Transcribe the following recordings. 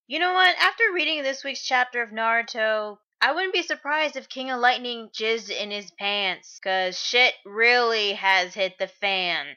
You know what? After reading this week's chapter of Naruto, I wouldn't be surprised if King of Lightning jizzed in his pants, cause shit really has hit the fan.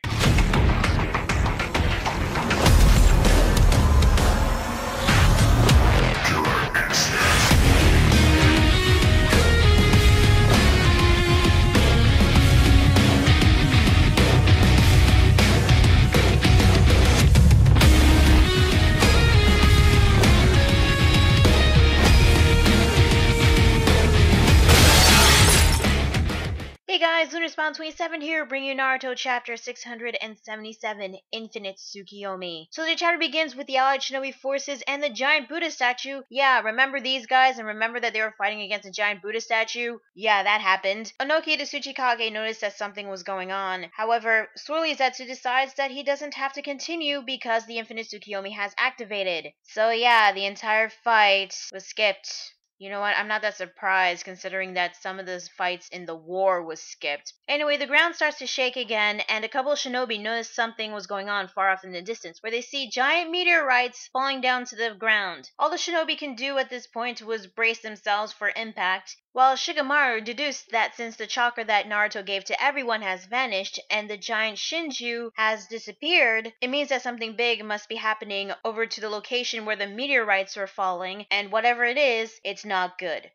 Hey guys, LunarSpawn27 here, bringing you Naruto chapter 677, Infinite Tsukiyomi. So the chapter begins with the allied shinobi forces and the giant Buddha statue. Yeah, remember these guys and remember that they were fighting against a giant Buddha statue? Yeah, that happened. Onoki the Tsuchikage noticed that something was going on. However, Swirly Zetsu decides that he doesn't have to continue because the Infinite Tsukiyomi has activated. So yeah, the entire fight was skipped. You know what? I'm not that surprised considering that some of those fights in the war was skipped. Anyway, the ground starts to shake again, and a couple of shinobi notice something was going on far off in the distance, where they see giant meteorites falling down to the ground. All the shinobi can do at this point was brace themselves for impact, while Shikamaru deduced that since the chakra that Naruto gave to everyone has vanished and the giant Shinju has disappeared, it means that something big must be happening over to the location where the meteorites are falling, and whatever it is, it's not good.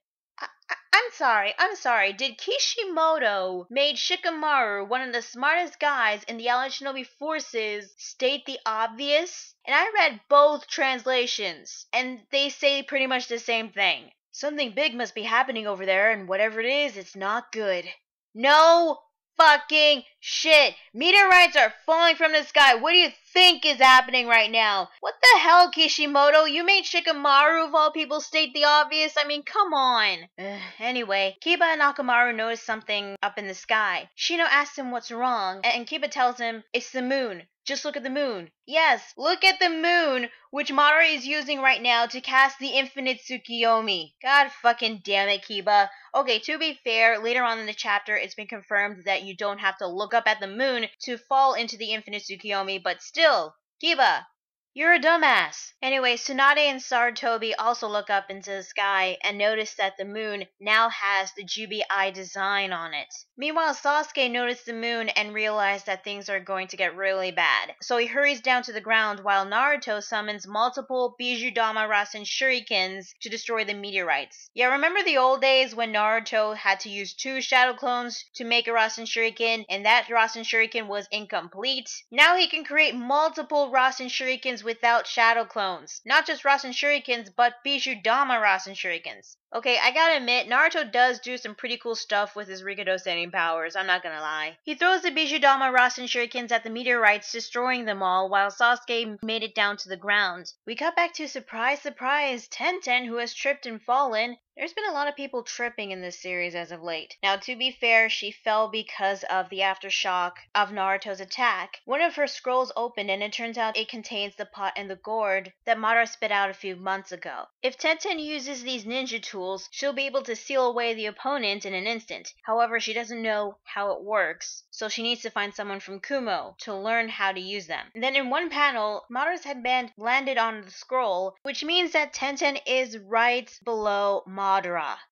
I'm sorry. Did Kishimoto made Shikamaru one of the smartest guys in the allied shinobi forces state the obvious? And I read both translations, and they say pretty much the same thing. Something big must be happening over there, and whatever it is, it's not good. No fucking shit. Meteorites are falling from the sky. What do you think is happening right now? What the hell, Kishimoto? You made Shikamaru of all people state the obvious? I mean, come on. Anyway, Kiba and Akamaru notice something up in the sky. Shino asks him what's wrong, and Kiba tells him it's the moon. Just look at the moon. Yes, look at the moon, which Madara is using right now to cast the Infinite Tsukiyomi. God fucking damn it, Kiba. Okay, to be fair, later on in the chapter, it's been confirmed that you don't have to look up at the moon to fall into the Infinite Tsukiyomi, but still, Kiba, you're a dumbass. Anyway, Tsunade and Sarutobi also look up into the sky and notice that the moon now has the Jubi eye design on it. Meanwhile, Sasuke noticed the moon and realized that things are going to get really bad. So he hurries down to the ground while Naruto summons multiple Bijudama Rasen Shurikens to destroy the meteorites. Yeah, remember the old days when Naruto had to use 2 shadow clones to make a Rasen Shuriken and that Rasen Shuriken was incomplete? Now he can create multiple Rasen Shurikens without shadow clones. Not just Rasen Shurikens, but Bijudama Rasen Shurikens. Okay, I gotta admit, Naruto does do some pretty cool stuff with his Rikudo setting powers, I'm not gonna lie. He throws the Bijudama Rasen Shurikens at the meteorites, destroying them all, while Sasuke made it down to the ground. We cut back to surprise, Tenten, who has tripped and fallen. There's been a lot of people tripping in this series as of late. Now, to be fair, she fell because of the aftershock of Naruto's attack. One of her scrolls opened and it turns out it contains the pot and the gourd that Madara spit out a few months ago. If Tenten uses these ninja tools, she'll be able to seal away the opponent in an instant. However, she doesn't know how it works, so she needs to find someone from Kumo to learn how to use them. And then in one panel, Madara's headband landed on the scroll, which means that Tenten is right below Madara.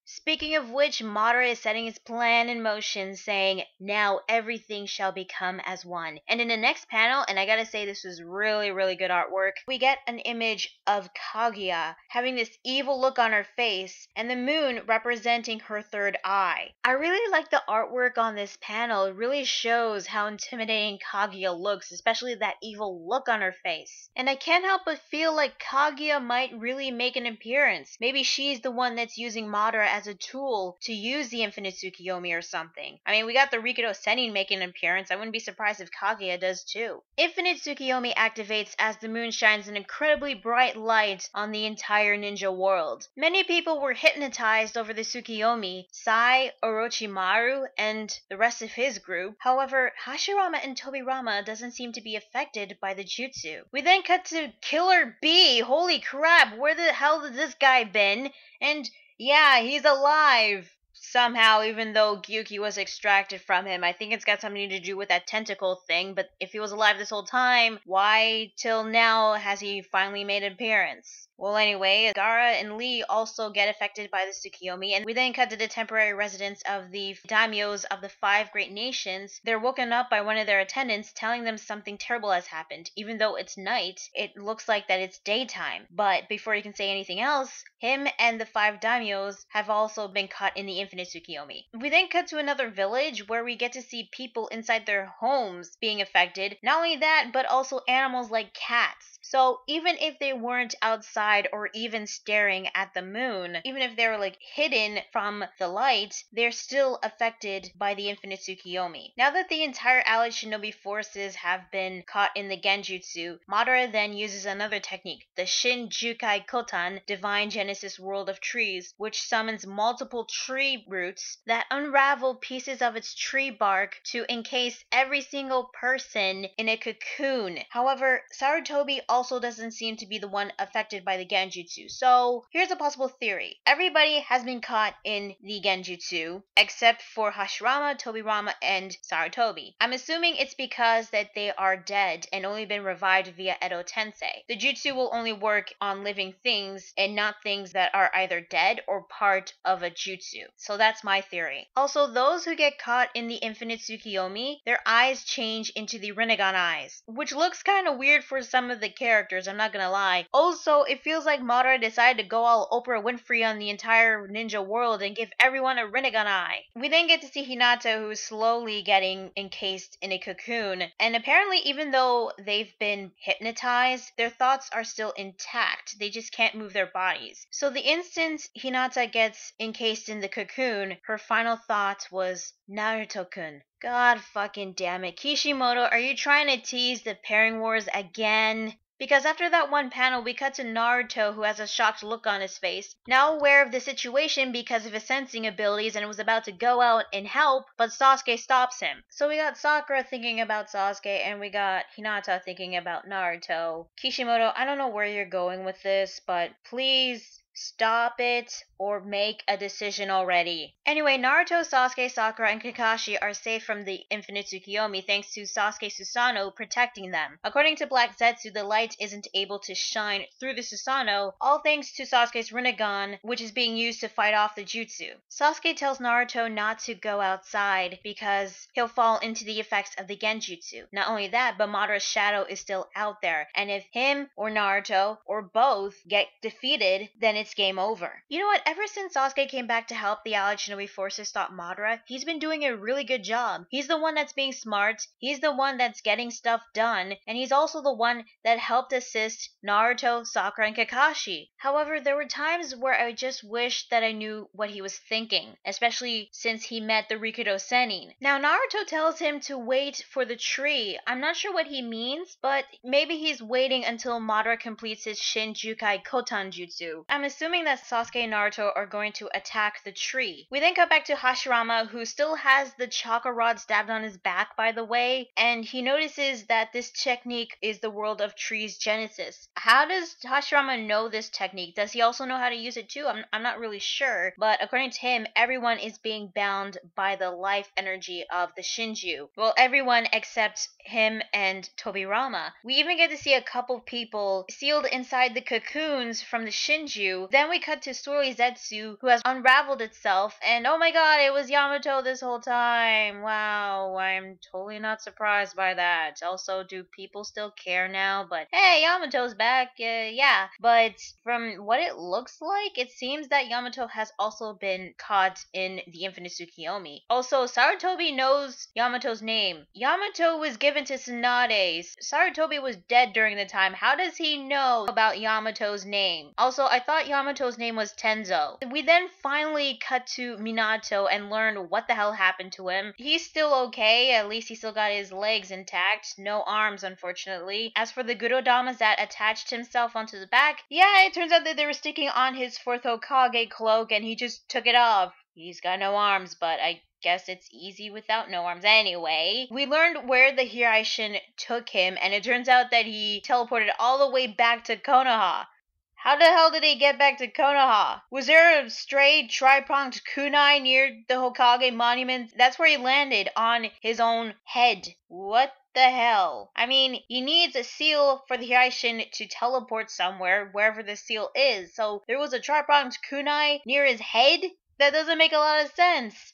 Speaking of which, Madara is setting his plan in motion, saying, now everything shall become as one. And in the next panel, and I gotta say this was really, really good artwork, we get an image of Kaguya having this evil look on her face, and the moon representing her third eye. I really like the artwork on this panel. It really shows how intimidating Kaguya looks, especially that evil look on her face. And I can't help but feel like Kaguya might really make an appearance. Maybe she's the one that's using Madara as a tool to use the Infinite Tsukiyomi or something. I mean, we got the Rikudo Sennin making an appearance. I wouldn't be surprised if Kaguya does too. Infinite Tsukiyomi activates as the moon shines an incredibly bright light on the entire ninja world. Many people were hypnotized over the Tsukiyomi, Sai, Orochimaru, and the rest of his group. However, Hashirama and Tobirama doesn't seem to be affected by the jutsu. We then cut to Killerbee. Holy crap, where the hell has this guy been? And yeah, he's alive somehow, even though Gyuki was extracted from him. I think it's got something to do with that tentacle thing, but if he was alive this whole time, why till now has he finally made an appearance? Well, anyway, Gaara and Lee also get affected by the Tsukiyomi, and we then cut to the temporary residence of the daimyos of the 5 great nations. They're woken up by one of their attendants telling them something terrible has happened. Even though it's night, it looks like that it's daytime. But before he can say anything else, him and the 5 daimyos have also been caught in the infinite Tsukiyomi. We then cut to another village where we get to see people inside their homes being affected. Not only that, but also animals like cats. So even if they weren't outside or even staring at the moon, even if they were like hidden from the light, they're still affected by the infinite Tsukiyomi. Now that the entire allied shinobi forces have been caught in the genjutsu, Madara then uses another technique, the Shinju Kotan, Divine Genesis World of Trees, which summons multiple tree roots that unravel pieces of its tree bark to encase every single person in a cocoon. However, Sarutobi also doesn't seem to be the one affected by the genjutsu. So here's a possible theory. Everybody has been caught in the genjutsu except for Hashirama, Tobirama, and Sarutobi. I'm assuming it's because that they are dead and only been revived via Edo Tensei. The jutsu will only work on living things and not things that are either dead or part of a jutsu. So that's my theory. Also, those who get caught in the infinite Tsukiyomi, their eyes change into the Rinnegan eyes, which looks kind of weird for some of the characters, I'm not gonna lie. Also, it feels like Madara decided to go all Oprah Winfrey on the entire ninja world and give everyone a Rinnegan eye. We then get to see Minato, who is slowly getting encased in a cocoon, and apparently even though they've been hypnotized, their thoughts are still intact. They just can't move their bodies. So the instant Hinata gets encased in the cocoon, her final thought was, Naruto-kun. God fucking damn it. Kishimoto, are you trying to tease the pairing wars again? Because after that one panel, we cut to Naruto, who has a shocked look on his face, now aware of the situation because of his sensing abilities and was about to go out and help, but Sasuke stops him. So we got Sakura thinking about Sasuke, and we got Hinata thinking about Naruto. Kishimoto, I don't know where you're going with this, but please stop it or make a decision already. Anyway, Naruto, Sasuke, Sakura, and Kakashi are safe from the infinite Tsukiyomi thanks to Sasuke Susanoo protecting them. According to Black Zetsu, the light isn't able to shine through the Susanoo, all thanks to Sasuke's Rinnegan, which is being used to fight off the jutsu. Sasuke tells Naruto not to go outside because he'll fall into the effects of the genjutsu. Not only that, but Madara's shadow is still out there, and if him or Naruto or both get defeated, then it's game over. You know what? Ever since Sasuke came back to help the allied shinobi forces stop Madara, he's been doing a really good job. He's the one that's being smart, he's the one that's getting stuff done, and he's also the one that helped assist Naruto, Sakura, and Kakashi. However, there were times where I just wished that I knew what he was thinking, especially since he met the Rikudo Sennin. Now, Naruto tells him to wait for the tree. I'm not sure what he means, but maybe he's waiting until Madara completes his Shinjukai Kotan Jutsu. I'm assuming that Sasuke and Naruto are going to attack the tree. We then cut back to Hashirama, who still has the chakra rod stabbed on his back, by the way, and he notices that this technique is the World of Trees Genesis. How does Hashirama know this technique? Does he also know how to use it too? I'm not really sure, but according to him, everyone is being bound by the life energy of the Shinju. Well, everyone except him and Tobirama. We even get to see a couple people sealed inside the cocoons from the Shinju. Then we cut to Swirly Zetsu, who has unraveled itself, and oh my god, it was Yamato this whole time. Wow, I'm totally not surprised by that. Also, do people still care now? But hey, Yamato's back, yeah. But from what it looks like, it seems that Yamato has also been caught in the infinite Tsukiyomi. Also, Sarutobi knows Yamato's name. Yamato was given to Tsunade. Sarutobi was dead during the time. How does he know about Yamato's name? Also, I thought Yamato's name was Tenzo. We then finally cut to Minato and learn what the hell happened to him. He's still okay, at least he still got his legs intact. No arms, unfortunately. As for the Gurodamas that attached himself onto the back, yeah, it turns out that they were sticking on his 4th Hokage cloak and he just took it off. He's got no arms, but I guess it's easy without no arms. Anyway, we learned where the Hiraishin took him, and it turns out that he teleported all the way back to Konoha. How the hell did he get back to Konoha? Was there a stray tri-pronged kunai near the Hokage monument? That's where he landed, on his own head. What the hell? I mean, he needs a seal for the Hiraishin to teleport somewhere, wherever the seal is. So there was a tri-pronged kunai near his head? That doesn't make a lot of sense.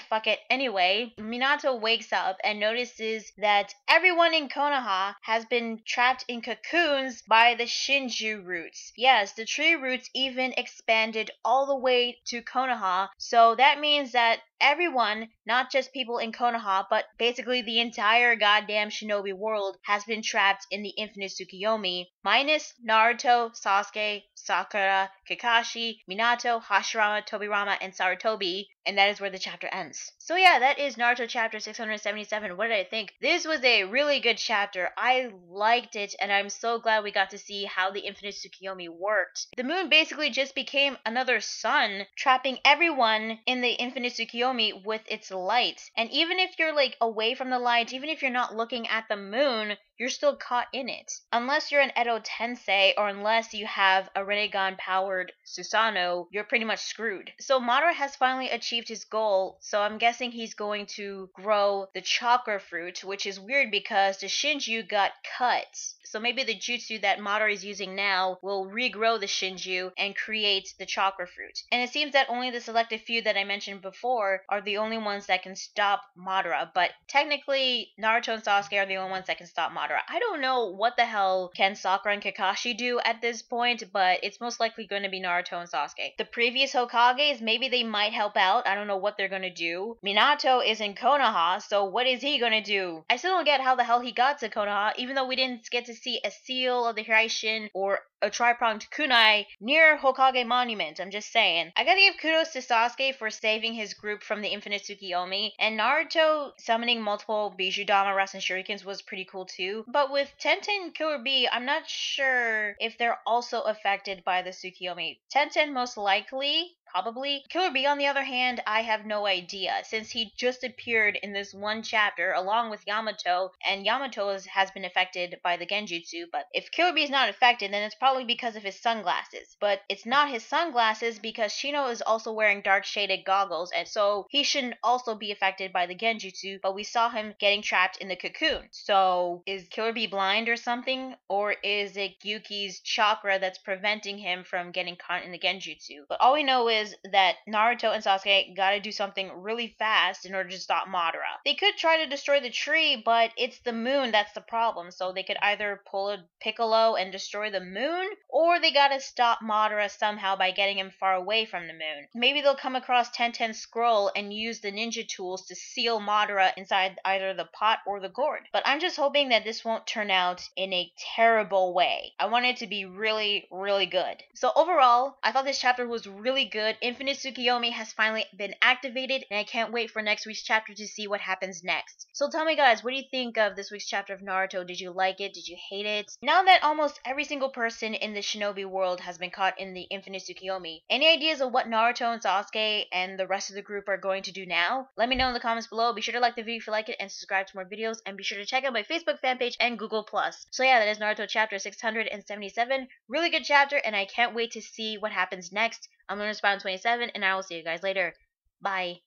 Fuck it. Anyway, Minato wakes up and notices that everyone in Konoha has been trapped in cocoons by the Shinju roots. Yes, the tree roots even expanded all the way to Konoha, so that means that everyone, not just people in Konoha, but basically the entire goddamn shinobi world, has been trapped in the infinite Tsukiyomi, minus Naruto, Sasuke, Sakura, Kakashi, Minato, Hashirama, Tobirama, and Sarutobi, and that is where the chapter ends. So yeah, that is Naruto chapter 677. What did I think? This was a really good chapter. I liked it, and I'm so glad we got to see how the infinite Tsukiyomi worked. The moon basically just became another sun, trapping everyone in the infinite Tsukiyomi with its light. And even if you're like away from the light, even if you're not looking at the moon, you're still caught in it. Unless you're an Edo Tensei, or unless you have a Rinnegan powered Susanoo, you're pretty much screwed. So Madara has finally achieved his goal, so I'm guessing he's going to grow the chakra fruit, which is weird because the Shinju got cut. So maybe the jutsu that Madara is using now will regrow the Shinju and create the chakra fruit. And it seems that only the selected few that I mentioned before are the only ones that can stop Madara, but technically Naruto and Sasuke are the only ones that can stop Madara. I don't know what the hell can Sakura and Kakashi do at this point, but it's most likely going to be Naruto and Sasuke. The previous Hokages, maybe they might help out. I don't know what they're going to do. Minato is in Konoha, so what is he going to do? I still don't get how the hell he got to Konoha, even though we didn't get to see a seal of the Hiraishin or a tri-pronged kunai near Hokage Monument. I'm just saying. I gotta give kudos to Sasuke for saving his group from the infinite Tsukiyomi, and Naruto summoning multiple Bijudama Rasen Shurikens was pretty cool too. But with Tenten and Killerbee, I'm not sure if they're also affected by the Tsukiyomi. Tenten most likely, probably. Killerbee, on the other hand, I have no idea, since he just appeared in this one chapter along with Yamato, and Yamato has been affected by the genjutsu. But if Killerbee is not affected, then it's probably because of his sunglasses. But it's not his sunglasses because Shino is also wearing dark shaded goggles, and so he shouldn't also be affected by the genjutsu, but we saw him getting trapped in the cocoon. So is Killerbee blind or something? Or is it Yuki's chakra that's preventing him from getting caught in the genjutsu? But all we know is that Naruto and Sasuke gotta do something really fast in order to stop Madara. They could try to destroy the tree, but it's the moon that's the problem, so they could either pull a Piccolo and destroy the moon, or they gotta stop Madara somehow by getting him far away from the moon. Maybe they'll come across Tenten's scroll and use the ninja tools to seal Madara inside either the pot or the gourd. But I'm just hoping that this won't turn out in a terrible way. I want it to be really, really good. So overall, I thought this chapter was really good. Infinite Tsukiyomi has finally been activated, and I can't wait for next week's chapter to see what happens next. So tell me guys, what do you think of this week's chapter of Naruto? Did you like it? Did you hate it? Now that almost every single person in the shinobi world has been caught in the infinite Tsukiyomi, any ideas of what Naruto and Sasuke and the rest of the group are going to do now? Let me know in the comments below. Be sure to like the video if you like it and subscribe to more videos, and be sure to check out my Facebook fan page and Google+. So yeah, that is Naruto chapter 677. Really good chapter, and I can't wait to see what happens next. I'm Lunar Spawn 27, and I will see you guys later. Bye.